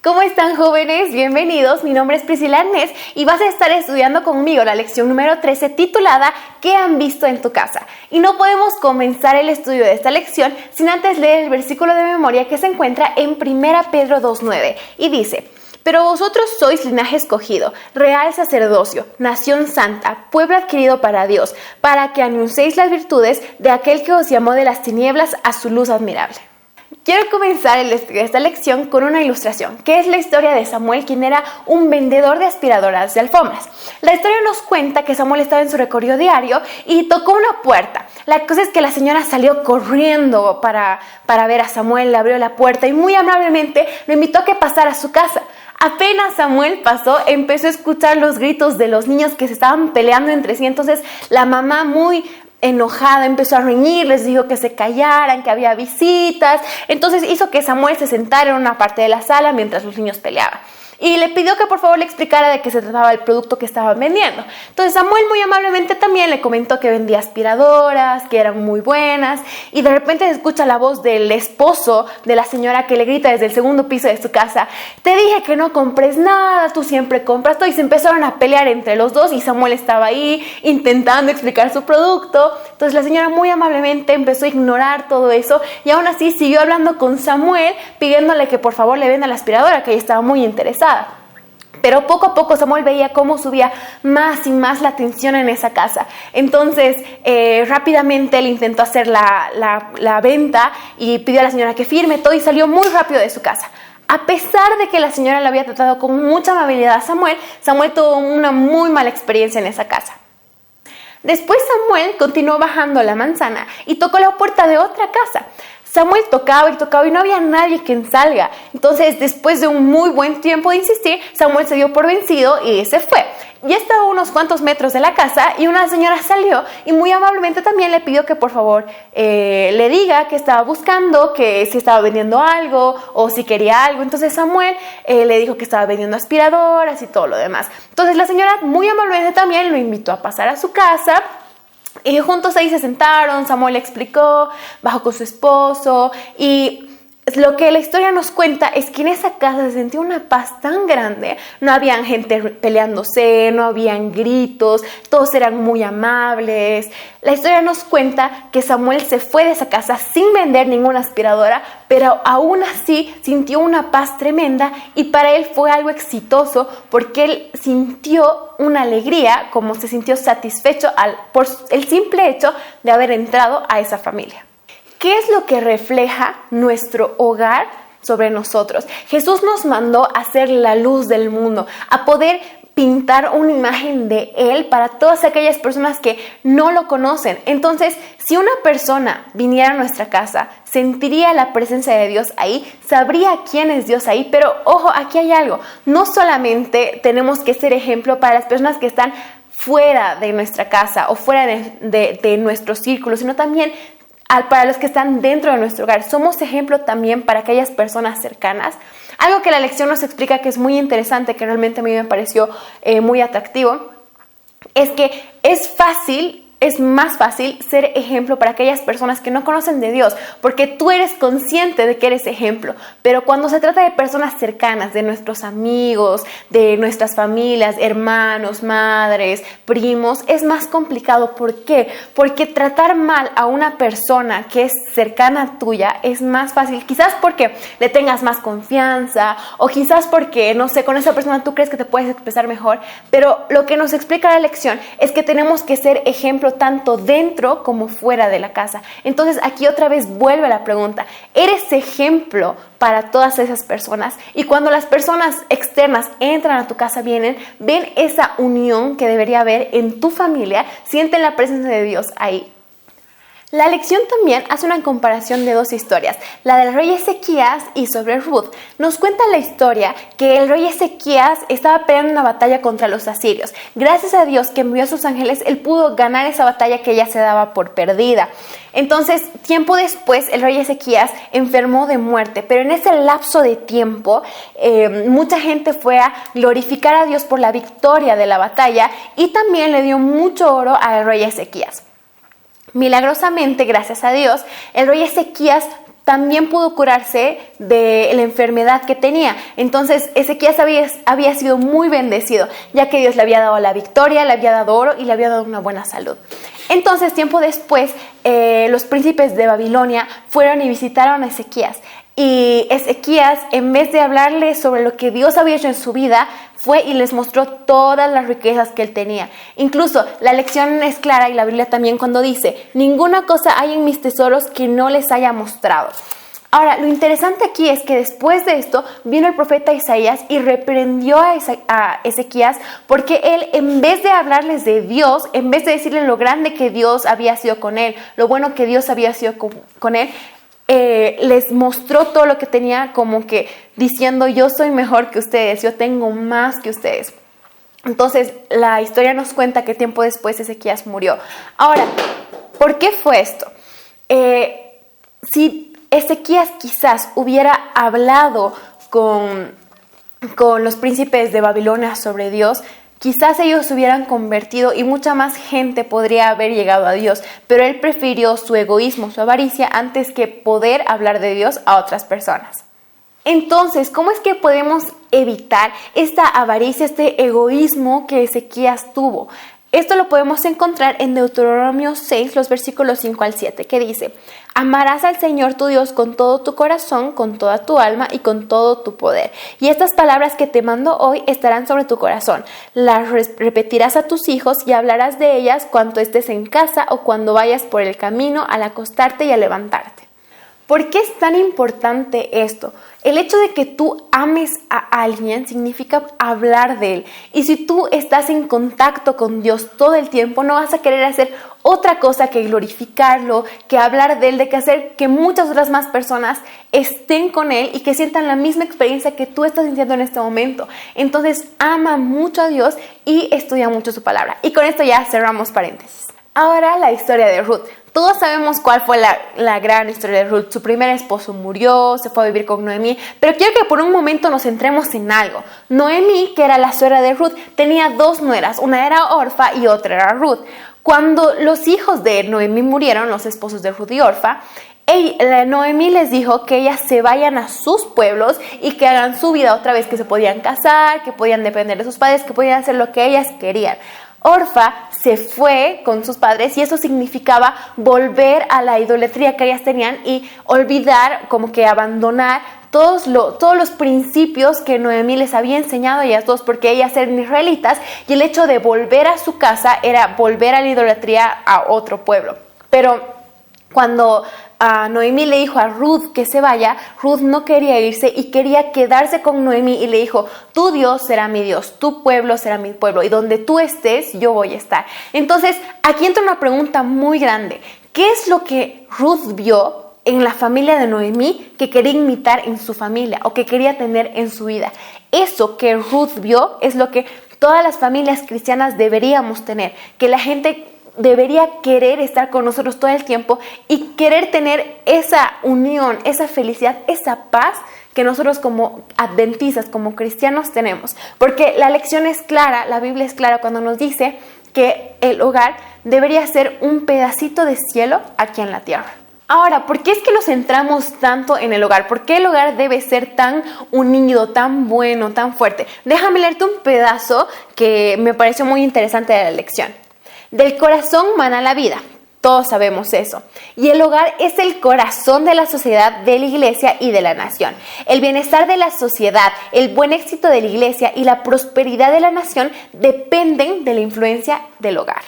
¿Cómo están, jóvenes? Bienvenidos, mi nombre es Priscila Arnés y vas a estar estudiando conmigo la lección número 13 titulada ¿Qué han visto en tu casa? Y no podemos comenzar el estudio de esta lección sin antes leer el versículo de memoria que se encuentra en 1 Pedro 2:9 y dice: Pero vosotros sois linaje escogido, real sacerdocio, nación santa, pueblo adquirido para Dios, para que anunciéis las virtudes de aquel que os llamó de las tinieblas a su luz admirable. Quiero comenzar el estudio de esta lección con una ilustración, que es la historia de Samuel, quien era un vendedor de aspiradoras de alfombras. La historia nos cuenta que Samuel estaba en su recorrido diario y tocó una puerta. La cosa es que la señora salió corriendo para ver a Samuel, le abrió la puerta y muy amablemente lo invitó a que pasara a su casa. Apenas Samuel pasó, empezó a escuchar los gritos de los niños que se estaban peleando entre sí. Entonces la mamá, muy enojada, empezó a reñir, les dijo que se callaran, que había visitas. Entonces hizo que Samuel se sentara en una parte de la sala mientras los niños peleaban. Y le pidió que por favor le explicara de qué se trataba el producto que estaban vendiendo. Entonces Samuel muy amablemente también le comentó que vendía aspiradoras, que eran muy buenas. Y de repente se escucha la voz del esposo de la señora que le grita desde el segundo piso de su casa: te dije que no compres nada, tú siempre compras todo. Y se empezaron a pelear entre los dos y Samuel estaba ahí intentando explicar su producto. Entonces la señora muy amablemente empezó a ignorar todo eso y aún así siguió hablando con Samuel pidiéndole que por favor le venda la aspiradora, que ella estaba muy interesada. Pero poco a poco Samuel veía cómo subía más y más la tensión en esa casa. Entonces rápidamente él intentó hacer la venta y pidió a la señora que firme todo y salió muy rápido de su casa. A pesar de que la señora le había tratado con mucha amabilidad a Samuel tuvo una muy mala experiencia en esa casa. Después Samuel continuó bajando la manzana y tocó la puerta de otra casa. Samuel tocaba y no había nadie que salga. Entonces, después de un muy buen tiempo de insistir, Samuel se dio por vencido y se fue. Ya estaba a unos cuantos metros de la casa y una señora salió y muy amablemente también le pidió que por favor le diga que estaba buscando, que si estaba vendiendo algo o si quería algo. Entonces Samuel le dijo que estaba vendiendo aspiradoras y todo lo demás. Entonces la señora muy amablemente también lo invitó a pasar a su casa. Y juntos ahí se sentaron, Samuel le explicó, bajó con su esposo y lo que la historia nos cuenta es que en esa casa se sentía una paz tan grande. No había gente peleándose, no habían gritos, todos eran muy amables. La historia nos cuenta que Samuel se fue de esa casa sin vender ninguna aspiradora, pero aún así sintió una paz tremenda y para él fue algo exitoso porque él sintió una alegría, como se sintió satisfecho por el simple hecho de haber entrado a esa familia. ¿Qué es lo que refleja nuestro hogar sobre nosotros? Jesús nos mandó a ser la luz del mundo, a poder pintar una imagen de Él para todas aquellas personas que no lo conocen. Entonces, si una persona viniera a nuestra casa, sentiría la presencia de Dios ahí, sabría quién es Dios ahí, pero ojo, aquí hay algo. No solamente tenemos que ser ejemplo para las personas que están fuera de nuestra casa o fuera de nuestro círculo, sino también para los que están dentro de nuestro hogar. Somos ejemplo también para aquellas personas cercanas. Algo que la lección nos explica que es muy interesante, que realmente a mí me pareció muy atractivo, es que es más fácil ser ejemplo para aquellas personas que no conocen de Dios, porque tú eres consciente de que eres ejemplo. Pero cuando se trata de personas cercanas, de nuestros amigos, de nuestras familias, hermanos, madres, primos, es más complicado. ¿Por qué? Porque tratar mal a una persona que es cercana tuya es más fácil, quizás porque le tengas más confianza o quizás porque, no sé, con esa persona tú crees que te puedes expresar mejor, pero lo que nos explica la lección es que tenemos que ser ejemplo tanto dentro como fuera de la casa. Entonces aquí otra vez vuelve la pregunta: ¿eres ejemplo para todas esas personas? Y cuando las personas externas entran a tu casa, ven esa unión que debería haber en tu familia, sienten la presencia de Dios ahí. La lección también hace una comparación de dos historias, la del rey Ezequías y sobre Ruth. Nos cuenta la historia que el rey Ezequías estaba peleando una batalla contra los asirios. Gracias a Dios que envió a sus ángeles, él pudo ganar esa batalla que ya se daba por perdida. Entonces, tiempo después, el rey Ezequías enfermó de muerte, pero en ese lapso de tiempo, mucha gente fue a glorificar a Dios por la victoria de la batalla y también le dio mucho oro al rey Ezequías. Milagrosamente, gracias a Dios, el rey Ezequías también pudo curarse de la enfermedad que tenía. Entonces Ezequías había sido muy bendecido, ya que Dios le había dado la victoria, le había dado oro y le había dado una buena salud. Entonces, tiempo después, los príncipes de Babilonia fueron y visitaron a Ezequías. Y Ezequías, en vez de hablarles sobre lo que Dios había hecho en su vida, fue y les mostró todas las riquezas que él tenía. Incluso la lección es clara, y la Biblia también, cuando dice: ninguna cosa hay en mis tesoros que no les haya mostrado. Ahora, lo interesante aquí es que después de esto vino el profeta Isaías y reprendió a Ezequías, porque él, en vez de hablarles de Dios, en vez de decirles lo grande que Dios había sido con él, lo bueno que Dios había sido con él, les mostró todo lo que tenía, como que diciendo: yo soy mejor que ustedes, yo tengo más que ustedes. Entonces la historia nos cuenta que tiempo después Ezequías murió. Ahora, ¿por qué fue esto? Si Ezequías quizás hubiera hablado con los príncipes de Babilonia sobre Dios, quizás ellos se hubieran convertido y mucha más gente podría haber llegado a Dios, pero él prefirió su egoísmo, su avaricia, antes que poder hablar de Dios a otras personas. Entonces, ¿cómo es que podemos evitar esta avaricia, este egoísmo que Ezequías tuvo? Esto lo podemos encontrar en Deuteronomio 6, los versículos 5 al 7, que dice: amarás al Señor tu Dios con todo tu corazón, con toda tu alma y con todo tu poder. Y estas palabras que te mando hoy estarán sobre tu corazón. Las repetirás a tus hijos y hablarás de ellas cuando estés en casa o cuando vayas por el camino, al acostarte y al levantarte. ¿Por qué es tan importante esto? El hecho de que tú ames a alguien significa hablar de él. Y si tú estás en contacto con Dios todo el tiempo, no vas a querer hacer otra cosa que glorificarlo, que hablar de él, de que hacer que muchas otras más personas estén con él y que sientan la misma experiencia que tú estás sintiendo en este momento. Entonces, ama mucho a Dios y estudia mucho su palabra. Y con esto ya cerramos paréntesis. Ahora la historia de Ruth. Todos sabemos cuál fue la gran historia de Ruth. Su primer esposo murió, se fue a vivir con Noemí, pero quiero que por un momento nos centremos en algo. Noemí, que era la suegra de Ruth, tenía dos nueras, una era Orfa y otra era Ruth. Cuando los hijos de Noemí murieron, los esposos de Ruth y Orfa, Noemí les dijo que ellas se vayan a sus pueblos y que hagan su vida otra vez, que se podían casar, que podían depender de sus padres, que podían hacer lo que ellas querían. Orfa se fue con sus padres y eso significaba volver a la idolatría que ellas tenían y olvidar, como que abandonar todos los principios que Noemí les había enseñado a ellas dos, porque ellas eran israelitas y el hecho de volver a su casa era volver a la idolatría a otro pueblo. Pero cuando Noemí le dijo a Ruth que se vaya, Ruth no quería irse y quería quedarse con Noemí y le dijo: tu Dios será mi Dios, tu pueblo será mi pueblo y donde tú estés yo voy a estar. Entonces aquí entra una pregunta muy grande: ¿qué es lo que Ruth vio en la familia de Noemí que quería imitar en su familia o que quería tener en su vida? Eso que Ruth vio es lo que todas las familias cristianas deberíamos tener, que la gente debería querer estar con nosotros todo el tiempo y querer tener esa unión, esa felicidad, esa paz que nosotros como adventistas, como cristianos tenemos. Porque la lección es clara, la Biblia es clara cuando nos dice que el hogar debería ser un pedacito de cielo aquí en la tierra. Ahora, ¿por qué es que nos centramos tanto en el hogar? ¿Por qué el hogar debe ser tan unido, tan bueno, tan fuerte? Déjame leerte un pedazo que me pareció muy interesante de la lección. Del corazón mana la vida, todos sabemos eso. Y el hogar es el corazón de la sociedad, de la iglesia y de la nación. El bienestar de la sociedad, el buen éxito de la iglesia y la prosperidad de la nación dependen de la influencia del hogar.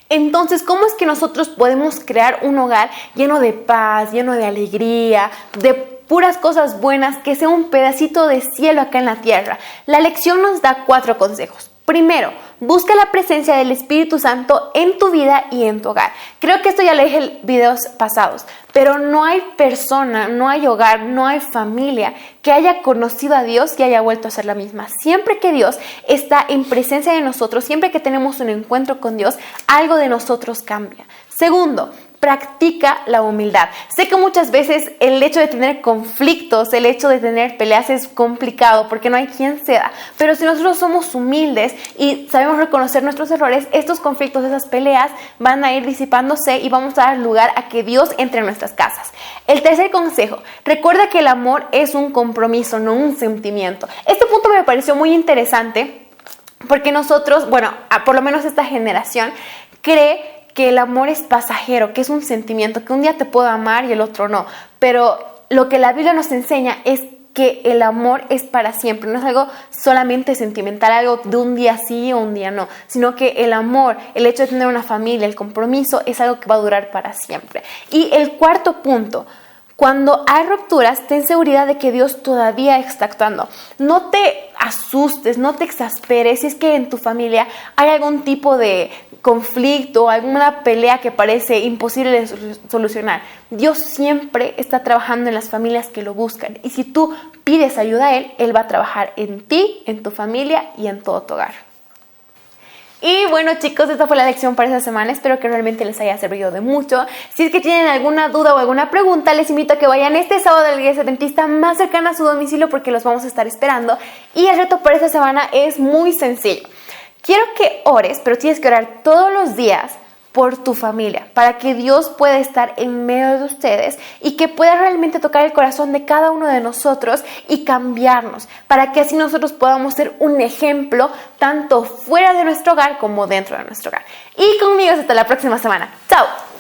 Entonces, ¿cómo es que nosotros podemos crear un hogar lleno de paz, lleno de alegría, de puras cosas buenas, que sea un pedacito de cielo acá en la tierra? La lección nos da 4 consejos. Primero, busca la presencia del Espíritu Santo en tu vida y en tu hogar. Creo que esto ya lo dije en videos pasados, pero no hay persona, no hay hogar, no hay familia que haya conocido a Dios y haya vuelto a ser la misma. Siempre que Dios está en presencia de nosotros, siempre que tenemos un encuentro con Dios, algo de nosotros cambia. Segundo, practica la humildad. Sé que muchas veces el hecho de tener conflictos, el hecho de tener peleas es complicado porque no hay quien ceda, pero si nosotros somos humildes y sabemos reconocer nuestros errores, estos conflictos, esas peleas van a ir disipándose y vamos a dar lugar a que Dios entre en nuestras casas. El tercer consejo, recuerda que el amor es un compromiso, no un sentimiento. Este punto me pareció muy interesante porque nosotros, por lo menos esta generación, cree que el amor es pasajero, que es un sentimiento, que un día te puedo amar y el otro no. Pero lo que la Biblia nos enseña es que el amor es para siempre, no es algo solamente sentimental, algo de un día sí o un día no, sino que el amor, el hecho de tener una familia, el compromiso es algo que va a durar para siempre. Y el cuarto punto, cuando hay rupturas, ten seguridad de que Dios todavía está actuando. No te asustes, no te exasperes si es que en tu familia hay algún tipo de conflicto, alguna pelea que parece imposible de solucionar. Dios siempre está trabajando en las familias que lo buscan. Y si tú pides ayuda a Él va a trabajar en ti, en tu familia y en todo tu hogar. Y bueno, chicos, esta fue la lección para esta semana. Espero que realmente les haya servido de mucho. Si es que tienen alguna duda o alguna pregunta, les invito a que vayan este sábado a la iglesia adventista más cercana a su domicilio porque los vamos a estar esperando. Y el reto para esta semana es muy sencillo. Quiero que ores, pero tienes que orar todos los días por tu familia, para que Dios pueda estar en medio de ustedes y que pueda realmente tocar el corazón de cada uno de nosotros y cambiarnos, para que así nosotros podamos ser un ejemplo tanto fuera de nuestro hogar como dentro de nuestro hogar. Y conmigo hasta la próxima semana. ¡Chao!